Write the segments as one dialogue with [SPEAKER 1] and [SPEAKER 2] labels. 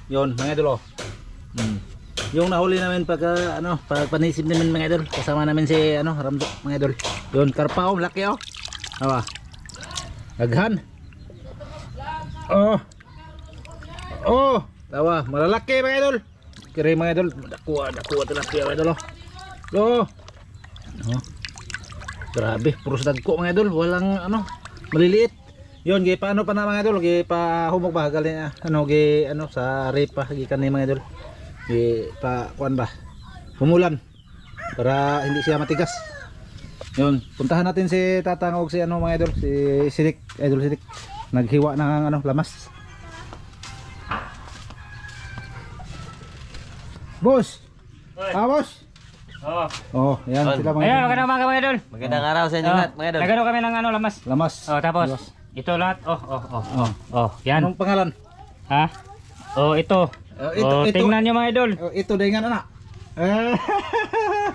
[SPEAKER 1] Yun mga idol oh. Yung nahuli namin pag pag panisip namin mga idol, kasama namin si Ramdo mga idol. Yun, karpa oh, laki oh. Awa. Aghan. Oh. Oh, tawa, malalaki mga idol. Kira mga idol, dakuha tilapia mga idol oh. Oh. Oh. Grabe, puro dagko mga idol, walang maliliit. Yun, gi paano pa na mga idol, gi pa humog ba galing sa ripa gikan ni mga idol. Gi pa kuan ba? Humulan para hindi siya matigas. Yun, puntahan natin si Tatang og si mga idol, si Sidik, idol Sidik. Naghiwa ng lamas. Boss. Boss. Oh, yan sila mga idol.
[SPEAKER 2] Ayun, magandang umaga mga idol.
[SPEAKER 3] Magandang araw sa inyo lahat mga idol.
[SPEAKER 2] Nagano kami ng lamas.
[SPEAKER 1] Lamas.
[SPEAKER 2] Oh, tapos ito lahat. Yan.
[SPEAKER 1] Anong pangalan?
[SPEAKER 2] Ha? Oh, ito. Tingnan niyo mga idol.
[SPEAKER 1] Ito dengan anak.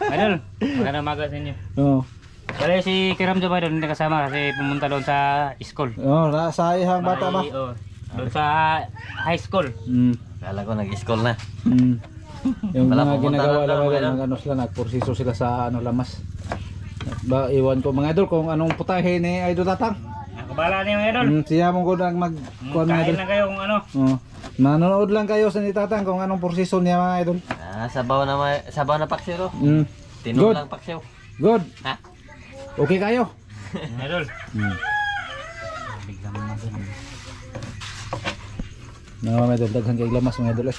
[SPEAKER 2] Idol, magandang umaga sa inyo.
[SPEAKER 1] Oh.
[SPEAKER 2] Kaya si Kiram Jo mga idol hindi kasama kasi pumunta doon sa school.
[SPEAKER 1] Oh, sa ihang bata ba?
[SPEAKER 2] Doon sa high school.
[SPEAKER 3] Kala ko nag-school na.
[SPEAKER 1] Yung
[SPEAKER 3] Wala
[SPEAKER 1] mga
[SPEAKER 3] pumunta
[SPEAKER 1] ginagawa
[SPEAKER 3] na
[SPEAKER 1] lang mga sila, nagporsiso sila sa lamas. Ba iwan ko mga idol kung anong putahe ni Idol Tatang.
[SPEAKER 2] Ako bala niyo mga idol.
[SPEAKER 1] Siya mo ko nang
[SPEAKER 2] Kain na kayo kung ano.
[SPEAKER 1] Oh. Nanonood lang kayo sa ni Tatang kung anong porsiso niya mga idol.
[SPEAKER 3] Sabaw na paksyo.
[SPEAKER 1] Good.
[SPEAKER 3] Lang paksyo.
[SPEAKER 1] Good.
[SPEAKER 3] Ha?
[SPEAKER 1] Okay kayo?
[SPEAKER 2] Mga idol. Biglang mga idol.
[SPEAKER 1] Mga idol, daghan kay lamas mga idol.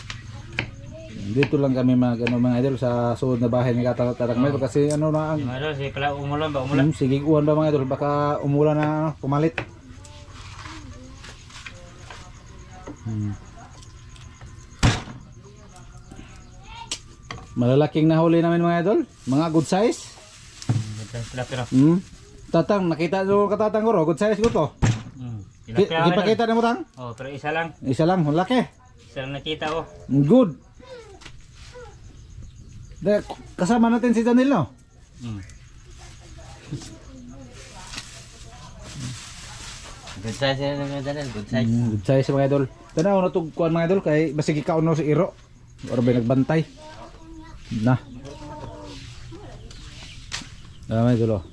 [SPEAKER 1] Dito lang kami mga idol sa suod na bahay ni Tatang mga idol kasi na ang
[SPEAKER 2] Mga idol, sige pala umulan ba? Umulan?
[SPEAKER 1] sige uwan ba mga idol, baka umulan na pumalit. Malalaking nahuli namin mga idol, mga good size.
[SPEAKER 2] Tilapia.
[SPEAKER 1] Tatang, nakita nyo katatang ko ro, good size ko to. Ipakita na mo tang?
[SPEAKER 2] Oh, pero isa lang.
[SPEAKER 1] Isa lang, laki.
[SPEAKER 2] Isa lang nakita ko.
[SPEAKER 1] Good. Kasama natin si Daniel no?
[SPEAKER 3] Good size yan mga Daniel, good size.
[SPEAKER 1] Good size mga idol. Tanaw na itong kuhan mga idol, kay basig ikaw no si Iro. Or ba nagbantay? Na. Mga idol oh.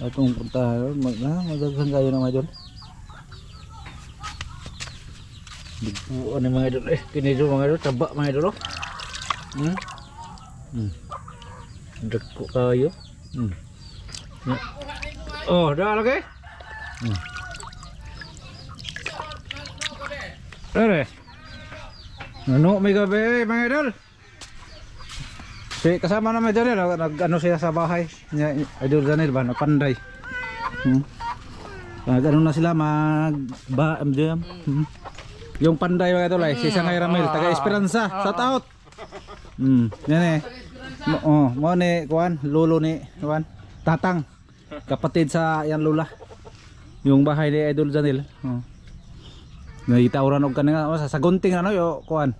[SPEAKER 1] Atong punta, madaghan kayo na mga idol. Bigpuan mga idol kinidyo mga idol, taba mga idol oh. Dagko kayo. Oh, dah lagi. Dere. Ano may gabi mga idol? Si kasama na may Daniel, nag-ano siya sa bahay. Idol Daniel ba, nagpanday. Nag-ano na sila yung panday mga idol ay si Sangay Ramil, taga Esperanza, shout out. Yan mo ni kuan, lolo ni kuan, Tatang. Kapatid sa yan lula. Yung bahay ni Idol Daniel. Nagitauran og kanina sa gunting yo kuan.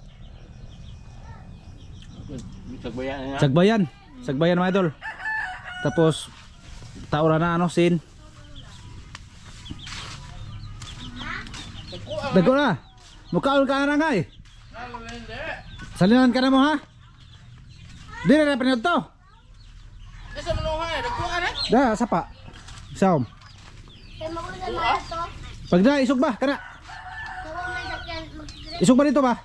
[SPEAKER 1] Sagbayan mga idol. Tapos tauran na sin. Dago na. Mukaon ka na ngay. Salinan ka na mo ha. Di na pinod to.
[SPEAKER 4] Isa manuhay, nagkuha na.
[SPEAKER 1] Da sapa. Saom. Pagda isog ba kana? Isog ba dito ba?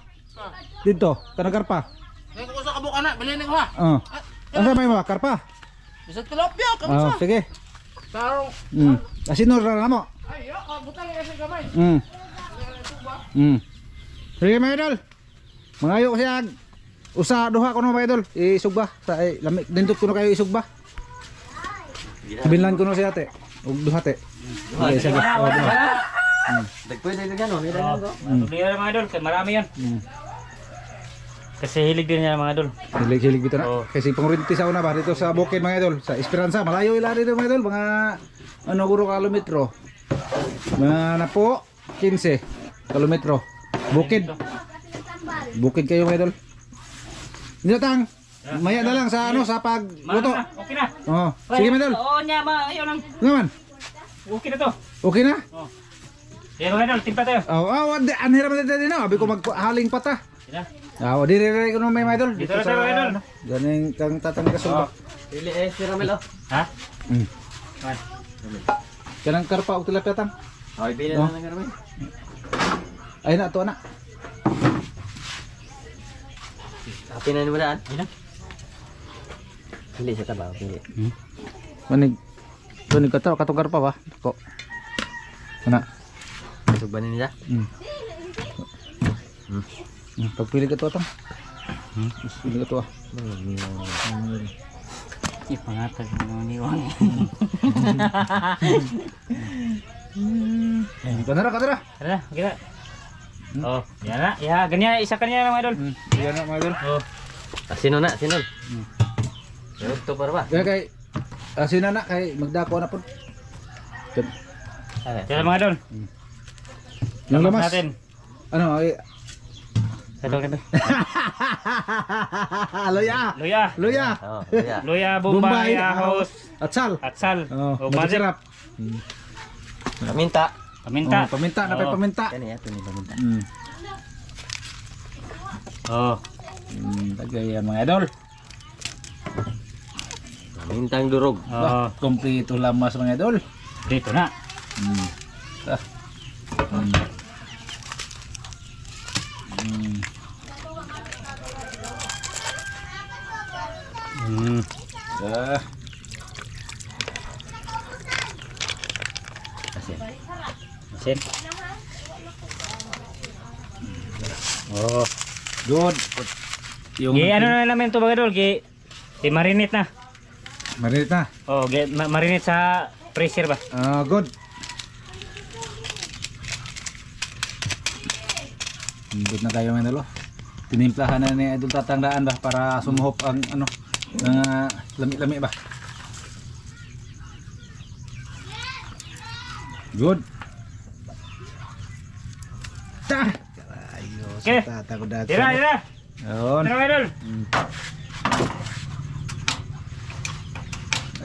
[SPEAKER 1] Dito, kana karpa.
[SPEAKER 4] Ngayon ko sa kabuk anak, bilhin ko ha.
[SPEAKER 1] Asa may mga karpa?
[SPEAKER 4] Bisa tilapia, kamusta?
[SPEAKER 1] Sige.
[SPEAKER 4] Tarong.
[SPEAKER 1] Asinor na mo.
[SPEAKER 4] Ay, butang yung isang gamay.
[SPEAKER 1] Sige mga idol. Mangayo siya. Usa duha ko no mga idol. Isog ba? Lamig dindot ko no kayo isog ba? Binlan ko no siya ate. Ug duha te. Okay, sige.
[SPEAKER 3] Pwede na gano'n, hindi na gano'n.
[SPEAKER 2] Problema mga idol, marami yan. Kasi hilig din niya mga idol.
[SPEAKER 1] Hilig dito na. Kasi pangrinti sa una ba dito sa Bukid mga idol, sa Esperanza, malayo ila dito mga idol, mga guro kilometro. Mga na po 15 kilometro. Bukid kayo mga idol. Tang, maya na lang sa sa pagluto.
[SPEAKER 2] Okay na.
[SPEAKER 1] Oh, sige mga idol.
[SPEAKER 2] Oo niya, ayaw lang.
[SPEAKER 1] Naman.
[SPEAKER 2] Okay na to.
[SPEAKER 1] Okay na?
[SPEAKER 2] Kaya mga idol, timpa tayo.
[SPEAKER 1] Ang hirap na din na. Abi ko maghaling pata.
[SPEAKER 2] Sila.
[SPEAKER 1] Dire ko naman mga idol.
[SPEAKER 2] Dito na tayo, mga idol.
[SPEAKER 1] Ganing kang tatang kasumba.
[SPEAKER 3] Pili si Ramel oh.
[SPEAKER 2] Ha?
[SPEAKER 3] Ay.
[SPEAKER 1] Kanang karpa og tilapia tang.
[SPEAKER 3] Ay, pili
[SPEAKER 1] No.
[SPEAKER 3] na ng Ramel.
[SPEAKER 1] Ay na to na.
[SPEAKER 3] Happy na mo daan.
[SPEAKER 2] Ilan?
[SPEAKER 3] Pili sa tabaw, pili.
[SPEAKER 1] Manig ka to katong karpa ba? Ko. Ana.
[SPEAKER 3] Subanin niya.
[SPEAKER 1] Pagpili ka to tang. Pili ka to.
[SPEAKER 2] Ipangatag ng niwang.
[SPEAKER 1] Kanara.
[SPEAKER 2] Tara na, kita. Oh, yan na. Ya, ganyan. Isa kanya na mga idol.
[SPEAKER 1] Yan na mga idol.
[SPEAKER 2] Oh.
[SPEAKER 3] Sino na, sino? Ito para ba?
[SPEAKER 1] Kay sina na kay magdako na po.
[SPEAKER 2] Tara mga idol.
[SPEAKER 1] Yung
[SPEAKER 2] Lamas
[SPEAKER 1] lamas.
[SPEAKER 2] natin.
[SPEAKER 1] Ano ay
[SPEAKER 2] Ito.
[SPEAKER 1] Luya.
[SPEAKER 2] Luya.
[SPEAKER 3] Oh, yeah.
[SPEAKER 2] Luya, Bombay,
[SPEAKER 1] Bombay,
[SPEAKER 2] Ahos,
[SPEAKER 1] Atsal.
[SPEAKER 2] Atsal.
[SPEAKER 1] Oh,
[SPEAKER 2] Oh,
[SPEAKER 1] magic
[SPEAKER 2] magic.
[SPEAKER 1] sarap.
[SPEAKER 3] Minta.
[SPEAKER 2] Paminta.
[SPEAKER 1] Oh, paminta na
[SPEAKER 2] Oh.
[SPEAKER 1] paminta.
[SPEAKER 3] Kani ato ni paminta.
[SPEAKER 2] Oh.
[SPEAKER 1] Tagay mga idol.
[SPEAKER 3] Mintang durog.
[SPEAKER 2] Oh.
[SPEAKER 1] Kompleto lamas mga idol.
[SPEAKER 2] Dito na.
[SPEAKER 1] Ah. Ah.
[SPEAKER 2] Asin. Oh.
[SPEAKER 1] Good. Yung
[SPEAKER 2] Ano na namin ito mga idol? I-marinate na.
[SPEAKER 1] marinate na.
[SPEAKER 2] Oh, marinate sa freezer ba?
[SPEAKER 1] Good. Good na kayo mga idol. Tinimplahan na ni Idol Tatandaan ba para sumuhop ang ano lami-lami ba. Good. Ta. Ayos.
[SPEAKER 2] Okay.
[SPEAKER 1] Tatagodag.
[SPEAKER 2] Tira.
[SPEAKER 1] Ayun.
[SPEAKER 2] Tira mga idol.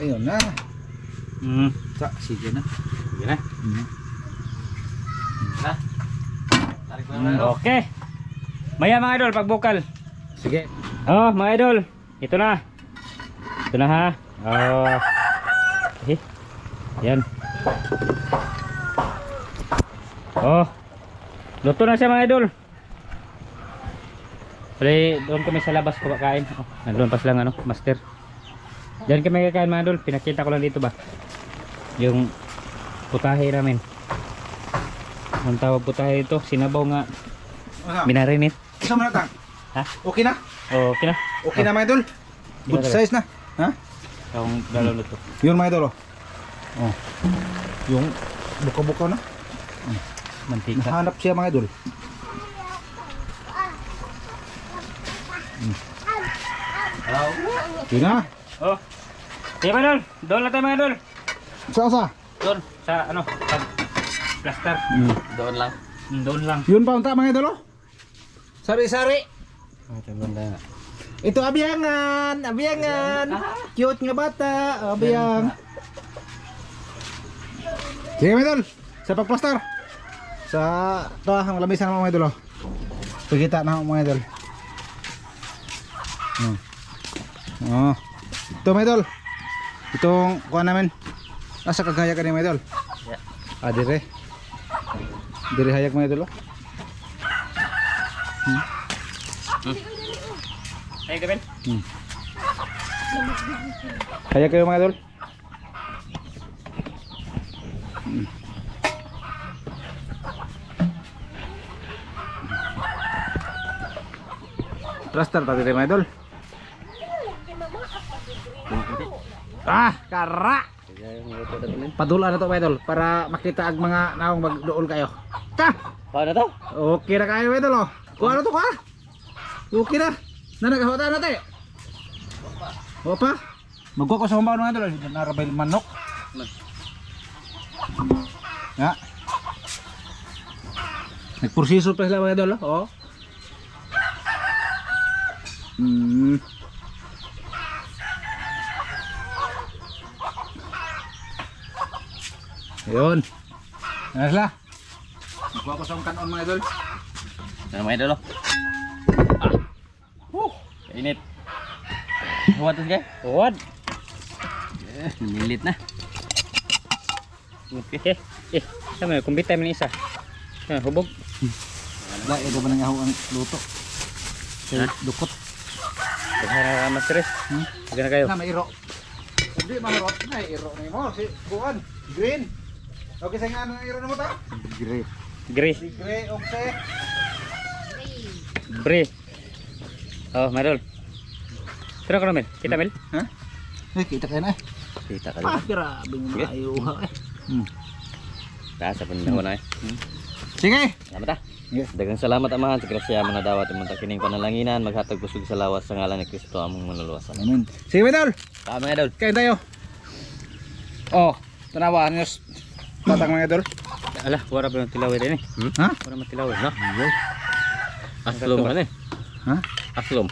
[SPEAKER 1] Ayun na. Sige na.
[SPEAKER 2] Sige na.
[SPEAKER 3] Tarik mo.
[SPEAKER 2] Okay. Maya mga idol, pagbukal.
[SPEAKER 1] Sige.
[SPEAKER 2] Oh, mga idol. Ito na. Ito na ha. Oh. Yan. Oh. Luto na siya mga idol. Pwede doon kami sa labas kumakain. Oh, nandun pa silang ano, master. Diyan kami kakain mga idol. Pinakita ko lang dito ba. Yung putahe namin. Ang tawag putahe ito, sinabaw nga minarinit.
[SPEAKER 1] Isa mo na tang.
[SPEAKER 2] Ha?
[SPEAKER 1] Okay na?
[SPEAKER 2] Oh, okay na.
[SPEAKER 1] Okay na mga idol. Good size na. Ha?
[SPEAKER 2] Ang dalawang luto.
[SPEAKER 1] Yun mga idol. Oh. Yung buka-buka na.
[SPEAKER 2] Mantika.
[SPEAKER 1] Nahanap siya mga idol. Yun na.
[SPEAKER 2] Oh. Sige mga idol, doon na tayo mga idol.
[SPEAKER 1] Sa.
[SPEAKER 2] Doon, sa ano, pag plaster.
[SPEAKER 3] Doon lang.
[SPEAKER 2] Doon lang.
[SPEAKER 1] Yun pa unta mga idol. Sari-sari.
[SPEAKER 3] Ganda.
[SPEAKER 1] Ito abiyangan. Cute nga bata. Abiyang. Sige mga idol. Sa pagplaster. Sa ito ang lamisan ng mga idol. Pagkita na mga idol. Oh. Ito mga idol. Itong kuha namin. Nasa kagaya ka ni mga idol. Dire. Dire hayak mga idol.
[SPEAKER 2] Ay, Gaben.
[SPEAKER 1] Hayak kayo mga idol. Plaster tadi mga idol. Kara. Padula na to mga idol para makita ang mga naong magdool kayo.
[SPEAKER 3] Paano to?
[SPEAKER 1] Okay na kayo mga idol oh. Kuha na to ka. Okay na. Nanagahota na tayo. Opa. Magkuha ko sa humbaw mga idol. Narabay manok. Ya. Nagprosiso pa sila mga idol oh. Yun. Ano sila? Kuha ko sa kanon mga idol.
[SPEAKER 3] Ano mga idol? Init. Huwad ito guys?
[SPEAKER 2] Huwad.
[SPEAKER 3] Nilit na.
[SPEAKER 2] Sama yun, kumbita mo isa. Hubog.
[SPEAKER 1] Wala, ito ba nang ang luto? Dukot.
[SPEAKER 2] Pagkara matres. Sige na kayo.
[SPEAKER 1] Na, may iro. Hindi, mahirot na. Iro na mo. Si Buwan. Green. Okay, sa nga, anong iro na mo ta? Green.
[SPEAKER 2] Gray.
[SPEAKER 1] Si Gray, okay.
[SPEAKER 2] Bre. Oh, Madol. Tira ko namin. Kita Mel?
[SPEAKER 1] Ha? Eh, kita kayo na eh.
[SPEAKER 3] Kita ka
[SPEAKER 1] Ah,
[SPEAKER 3] lang.
[SPEAKER 1] grabe mo na ayuha eh.
[SPEAKER 3] Tasa pa na eh.
[SPEAKER 1] Sige.
[SPEAKER 3] Salamat ah.
[SPEAKER 1] Yes.
[SPEAKER 3] Daghang salamat amahan sa grasya manadawat imong kining panalanginan maghatag kusog sa lawas sa ngalan ni Kristo among manluluwasan.
[SPEAKER 1] Amen. Sige, mga idol.
[SPEAKER 3] Tama mga idol.
[SPEAKER 1] Kain tayo. Oh, tanawa. Anyos. Tatang mga idol.
[SPEAKER 2] Ala, wala ba ng tilawin din eh?
[SPEAKER 1] Ha?
[SPEAKER 2] Wala man tilawin, no?
[SPEAKER 3] Aslom man eh.
[SPEAKER 1] Ha?
[SPEAKER 3] Aslom.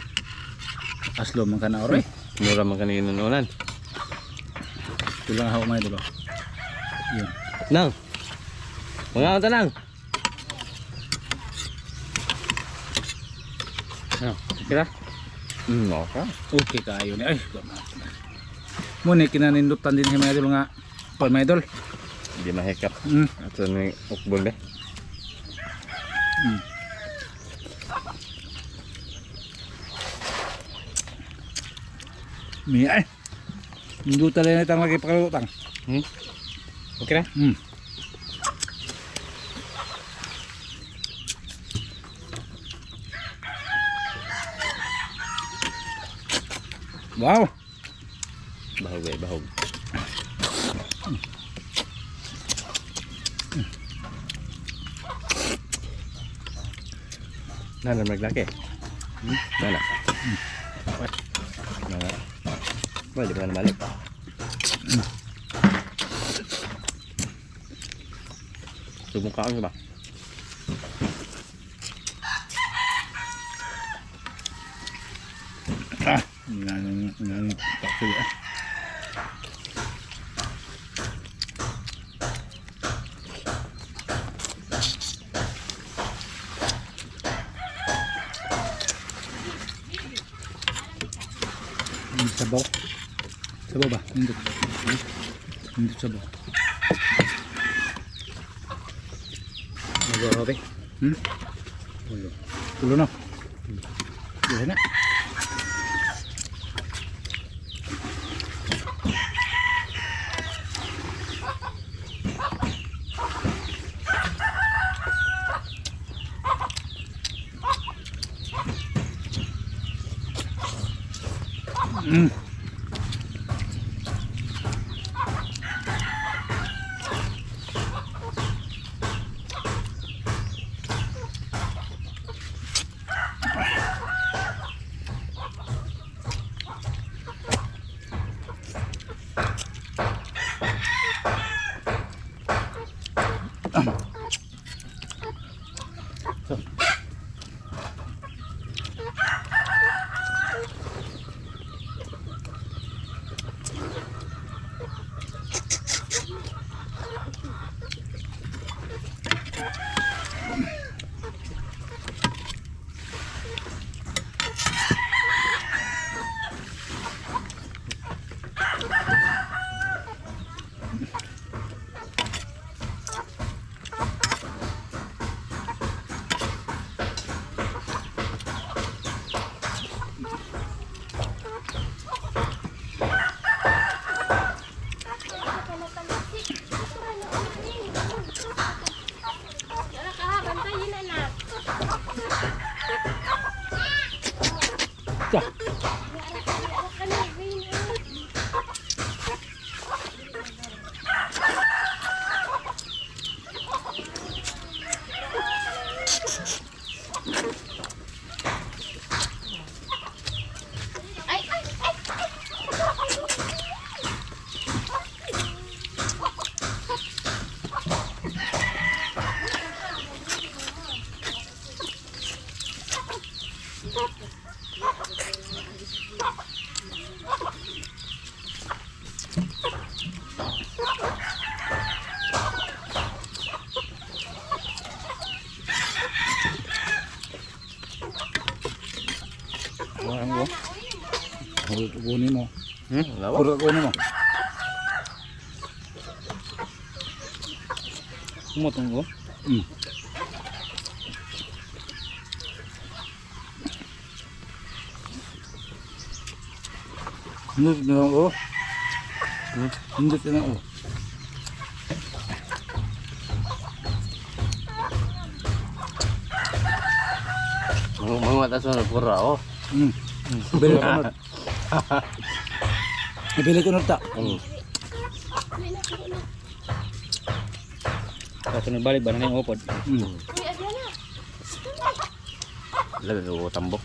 [SPEAKER 1] Aslo man ka na oro eh.
[SPEAKER 3] Mura man kanina nunan.
[SPEAKER 1] Tulang ako mga idol. Yun.
[SPEAKER 3] Nang. Mga tanang.
[SPEAKER 2] Ano? Kira?
[SPEAKER 3] Okay.
[SPEAKER 1] Okay kayo ni. Ay, muna kinanindutan din si mga idol nga. Paul mga idol.
[SPEAKER 3] Hindi mahikap.
[SPEAKER 1] Hmm.
[SPEAKER 3] Ato ni ukbol eh.
[SPEAKER 1] Mia eh. Hindi talaga na itang lagi pakalutang.
[SPEAKER 2] Okay na?
[SPEAKER 1] Wow.
[SPEAKER 3] Bahog eh, bahog. Nana maglaki. Nana. Nana. Boleh di mana balik. Sumukaan ba?
[SPEAKER 1] Ah, nan taksil ya. Sabaw. Sabaw ba? Hindi. Hindi sabaw.
[SPEAKER 2] Mag-uwi.
[SPEAKER 1] Tulo na. Tulo na.
[SPEAKER 3] Ang go.
[SPEAKER 1] Kunin mo.
[SPEAKER 3] Lawa.
[SPEAKER 1] Puro kunin mo.
[SPEAKER 3] Umutong go.
[SPEAKER 1] Hindot na lang oh. Hindot na lang oh.
[SPEAKER 3] Mga mata sa pura oh.
[SPEAKER 1] Bili ko nun. Bili ko nun ta.
[SPEAKER 2] Tapos balik ba na yung upod?
[SPEAKER 3] Lagi ko tambok.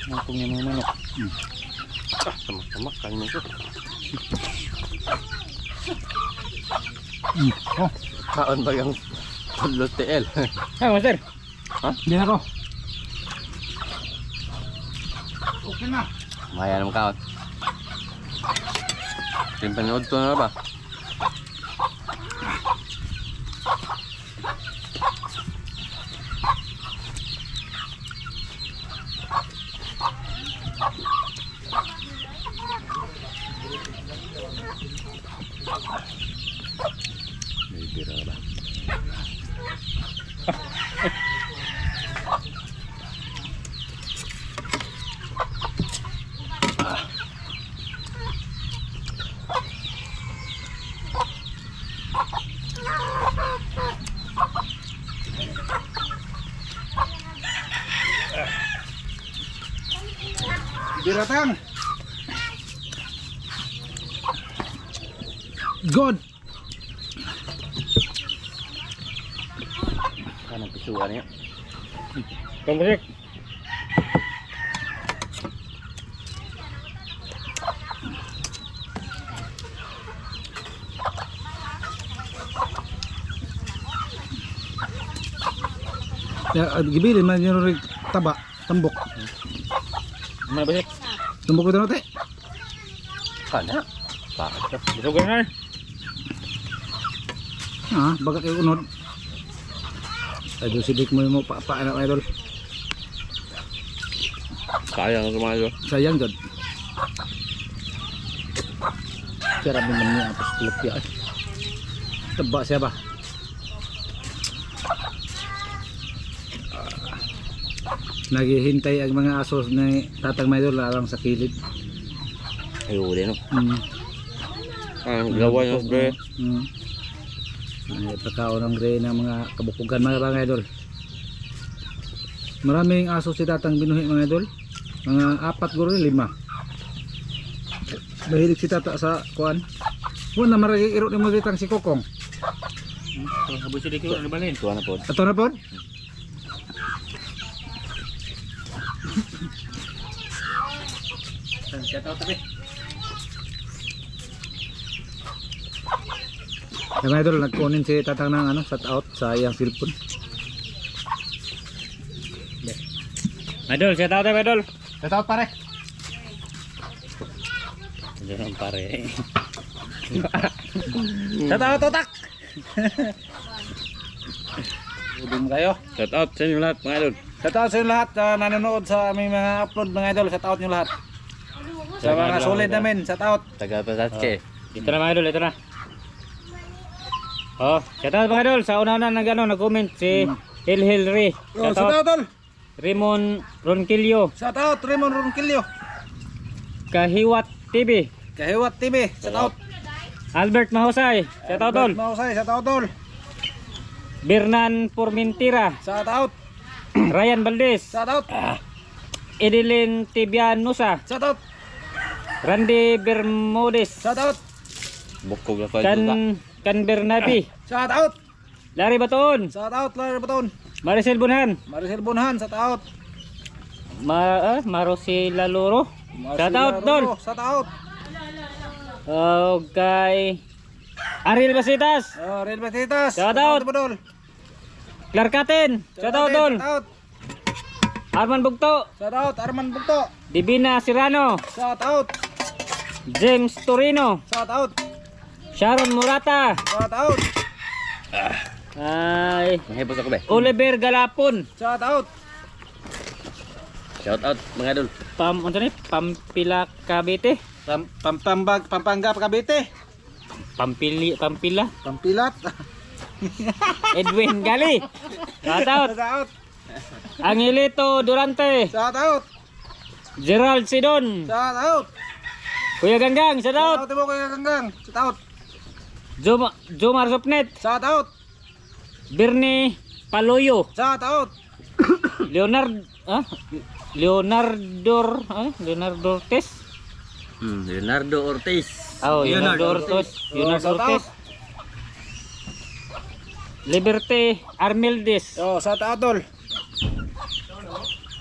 [SPEAKER 2] Mangkong niya mga manok.
[SPEAKER 3] Tamak-tamak kan mo.
[SPEAKER 1] Oh,
[SPEAKER 3] Kaon ba yung TL?
[SPEAKER 2] Ah, master.
[SPEAKER 1] hindi na ko. Okay na.
[SPEAKER 3] Maya naman kaon. Timpanood to na ba? May bira ba?
[SPEAKER 1] Biratang. Good.
[SPEAKER 3] Kanang pisuan niya.
[SPEAKER 2] Pembesek.
[SPEAKER 1] Ya, gibili man yung rig taba, tambok.
[SPEAKER 2] Mana besek?
[SPEAKER 1] Tambok ito natin.
[SPEAKER 3] Kana? Bakit?
[SPEAKER 2] Bisugan na.
[SPEAKER 1] Ah, baga kayo unod. Ayo sidik mo yung pa anak idol.
[SPEAKER 3] Sayang sumayo.
[SPEAKER 1] Sayang jod. Cara minumnya apa sekelip ya. Tebak siapa? Naghihintay ang mga aso na tatang idol larang sa kilid.
[SPEAKER 3] Ayo din no. Ang
[SPEAKER 1] Gawa
[SPEAKER 3] gawa niya bre.
[SPEAKER 1] Ay, pagkaon ng gray ng mga kabukugan mga idol. Maraming aso si tatang binuhi mga idol. Mga 4 guro 5. Mahilig si tata sa kuan. Wala na maragi iro ni mo ditang si Kokong.
[SPEAKER 2] Habis sedikit na balin.
[SPEAKER 3] Tuwa na po.
[SPEAKER 1] Ato na po.
[SPEAKER 2] Shout out tabi.
[SPEAKER 1] Mga idol nagkunin si tatang ng ano, shout out sa iyang cellphone.
[SPEAKER 2] Idol, shout out tabi idol.
[SPEAKER 1] Shout out pare.
[SPEAKER 2] Jangan pare.
[SPEAKER 1] Shout out otak. Udin kayo.
[SPEAKER 3] Shout out sa inyo lahat mga idol.
[SPEAKER 1] Shout out sa inyo lahat na nanonood sa aming mga upload mga idol. Shout out nyo lahat. Sa mga solid namin, shout out.
[SPEAKER 3] Taga Pasaske.
[SPEAKER 2] Ito na mga idol, ito na. Oh, shout out mga idol. Sa una-una nag-comment si Hilhilri. Shout out
[SPEAKER 1] tol.
[SPEAKER 2] Raymond Ronquillo.
[SPEAKER 1] Shout out Raymond Ronquillo.
[SPEAKER 2] Kahiwat TV.
[SPEAKER 1] Kahiwat TV, shout out.
[SPEAKER 2] Albert Mahusay, shout out tol.
[SPEAKER 1] Mausay, shout out tol.
[SPEAKER 2] Birnan Formentira,
[SPEAKER 1] Shout out.
[SPEAKER 2] Ryan Valdez,
[SPEAKER 1] Shout out.
[SPEAKER 2] Edeline Tibianusa,
[SPEAKER 1] Shout out.
[SPEAKER 2] Randy Bermudez,
[SPEAKER 1] Shout out.
[SPEAKER 3] Bukog na ko juga.
[SPEAKER 2] Kan Bernabi,
[SPEAKER 1] Shout out.
[SPEAKER 2] Larry Batoon,
[SPEAKER 1] Shout out Larry Baton.
[SPEAKER 2] Maricel Bunhan,
[SPEAKER 1] Maricel Bunhan, shout out.
[SPEAKER 2] Marosila Loro, shout out tol.
[SPEAKER 1] Shout out.
[SPEAKER 2] Okay. Ariel Basitas,
[SPEAKER 1] Real Batitas.
[SPEAKER 2] Shout out.
[SPEAKER 1] Badol.
[SPEAKER 2] Clark Caten, shout out tol.
[SPEAKER 1] Shout out.
[SPEAKER 2] Arman Bugto,
[SPEAKER 1] Shout out Arman Bugto.
[SPEAKER 2] Divina Serrano,
[SPEAKER 1] Shout out.
[SPEAKER 2] James Torino,
[SPEAKER 1] Shout out.
[SPEAKER 2] Sharon Murata,
[SPEAKER 1] Shout out.
[SPEAKER 2] ay
[SPEAKER 3] Mahibos ako ba?
[SPEAKER 2] Oliver Galapon,
[SPEAKER 1] Shout out.
[SPEAKER 3] Shout out mga idol.
[SPEAKER 2] ano ni? Pampila Cavite,
[SPEAKER 1] Pampanga Cavite.
[SPEAKER 2] Pampila,
[SPEAKER 1] Pampilat.
[SPEAKER 2] Edwin Gali, shout out.
[SPEAKER 1] Shout out.
[SPEAKER 2] Angelito Durante,
[SPEAKER 1] Shout out.
[SPEAKER 2] Gerald Sidon,
[SPEAKER 1] Shout out.
[SPEAKER 2] Kuya Ganggang, shout out.
[SPEAKER 1] Shout out mo Kuya Ganggang. Shout out.
[SPEAKER 2] Jomar Sopnet,
[SPEAKER 1] Shout out.
[SPEAKER 2] Bernie Paloyo,
[SPEAKER 1] Shout out.
[SPEAKER 2] Leonardo Ortiz.
[SPEAKER 3] Leonardo Ortiz.
[SPEAKER 2] Leonardo Ortiz.
[SPEAKER 1] shout out.
[SPEAKER 2] Liberty Armildes.
[SPEAKER 1] Shout out tol.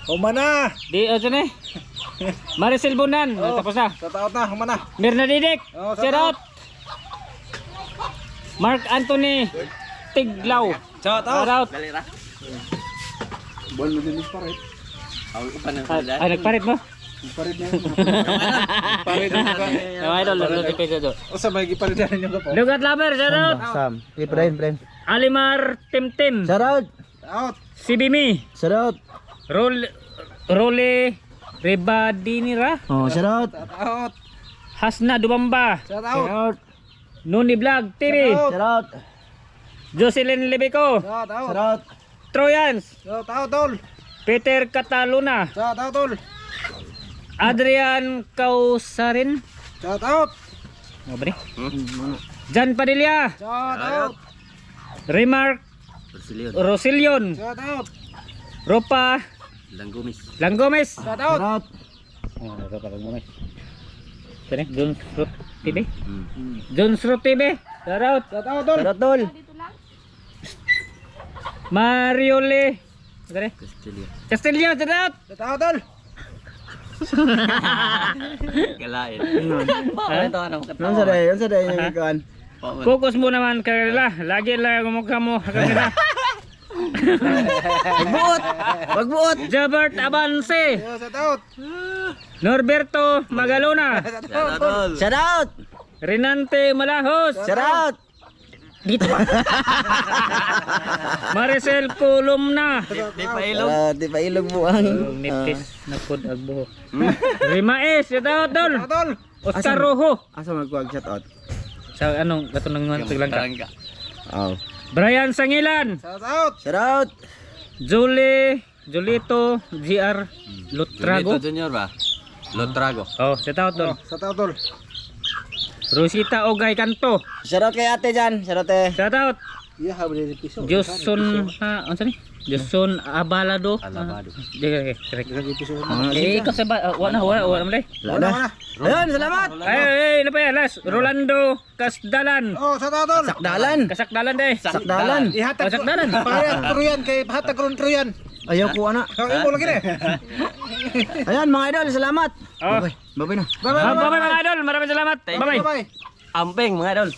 [SPEAKER 1] Humana.
[SPEAKER 2] Ano ni? Maricel Bunan. Tapos na.
[SPEAKER 1] Shout out na, humana.
[SPEAKER 2] Mirna Didik.
[SPEAKER 1] Shout
[SPEAKER 2] Shout out. Mark Anthony Tiglaw.
[SPEAKER 1] Shout
[SPEAKER 2] Shout
[SPEAKER 1] out.
[SPEAKER 2] out.
[SPEAKER 1] Bol mo din pa rin.
[SPEAKER 3] Ako upan ng
[SPEAKER 2] Nagparit mo?
[SPEAKER 1] Parit na yun. Parit na ka.
[SPEAKER 2] Yung idol, lugi pa ito.
[SPEAKER 1] O sabay gipalit na ninyo ka po.
[SPEAKER 2] Lugat Lover. Shout out.
[SPEAKER 1] Sam. Friend.
[SPEAKER 2] Alimar Timtim.
[SPEAKER 1] Shout out. Out.
[SPEAKER 2] Sibimi.
[SPEAKER 1] Shout out.
[SPEAKER 2] Role Rebadinira.
[SPEAKER 1] Shout out. Out.
[SPEAKER 2] Hasna Dubamba.
[SPEAKER 1] Shout out.
[SPEAKER 2] Nuni Vlog TV.
[SPEAKER 1] Shout out.
[SPEAKER 2] Jocelyn Lebico.
[SPEAKER 1] Shout out. Shout out.
[SPEAKER 2] Troyans.
[SPEAKER 1] Shout out tol.
[SPEAKER 2] Peter Cataluna.
[SPEAKER 1] Shout out tol.
[SPEAKER 2] Adrian Kausarin.
[SPEAKER 1] Shout out.
[SPEAKER 2] Ano ba ni? Jan Padilla.
[SPEAKER 1] Shout out.
[SPEAKER 2] Remark
[SPEAKER 3] Brazilian.
[SPEAKER 2] Rosilion.
[SPEAKER 1] Shout out.
[SPEAKER 2] Ropa
[SPEAKER 3] Langgumis.
[SPEAKER 2] Langgomes.
[SPEAKER 1] Shout out.
[SPEAKER 2] Ropa Langgomes. Sini Jones Fruit TV. Jones Fruit TV. Shout out.
[SPEAKER 1] Shout out tol. Shout out tol.
[SPEAKER 2] Mariole. Ano
[SPEAKER 3] Castelia.
[SPEAKER 2] Castillo. Shout out.
[SPEAKER 1] Shout out tol.
[SPEAKER 3] Galain.
[SPEAKER 1] Ano sa day yung ikawan?
[SPEAKER 2] Focus mo naman kanila. Lagi lang mukha mo kanila.
[SPEAKER 1] Magbuot.
[SPEAKER 2] Jabert Avance.
[SPEAKER 1] Shout out.
[SPEAKER 2] Norberto Magalona.
[SPEAKER 1] Shout out.
[SPEAKER 2] Renante Malahos.
[SPEAKER 1] Shout out.
[SPEAKER 2] Dito ba? Maricel Columna.
[SPEAKER 1] Di pa ilog mo ang.
[SPEAKER 2] Nipis na pod ang buhok. Rimaes. Shout out tol.
[SPEAKER 1] Shout out tol.
[SPEAKER 2] Oscar Rojo.
[SPEAKER 1] Asa magkuwag shout out?
[SPEAKER 2] Sa anong katunang mga Taglangka.
[SPEAKER 1] Oh.
[SPEAKER 2] Brian Sangilan.
[SPEAKER 1] Shout out. Shout out.
[SPEAKER 2] Julito GR Lutrago.
[SPEAKER 3] Junior ba? Lotrago.
[SPEAKER 2] Oh, shout out tol.
[SPEAKER 1] Shout out tol.
[SPEAKER 2] Rosita Ogay Kanto.
[SPEAKER 1] Shout out kay ate dyan. Shout out eh.
[SPEAKER 2] Shout out.
[SPEAKER 1] Iya habis dari pisau.
[SPEAKER 2] Joson ano sa ni? Joson Abalado. Correct. Ikaw sa ba? Wala mo dai.
[SPEAKER 1] Wala. Ayun, salamat.
[SPEAKER 2] Ay, ano pa yan? Last, Rolando Kasdalan.
[SPEAKER 1] Oh, shout out tol. Sakdalan.
[SPEAKER 2] Kasakdalan deh.
[SPEAKER 1] Sakdalan.
[SPEAKER 2] Oh, Sakdalan.
[SPEAKER 1] Truyan kay hatag ron truyan. Ayaw ko ana. Ayaw mo lagi ni. Ayan mga idol, salamat.
[SPEAKER 2] Oh.
[SPEAKER 1] Bye-bye na.
[SPEAKER 2] Bye-bye mga idol. Maraming salamat. Bye-bye.
[SPEAKER 1] Bye-bye.
[SPEAKER 3] Amping mga idol.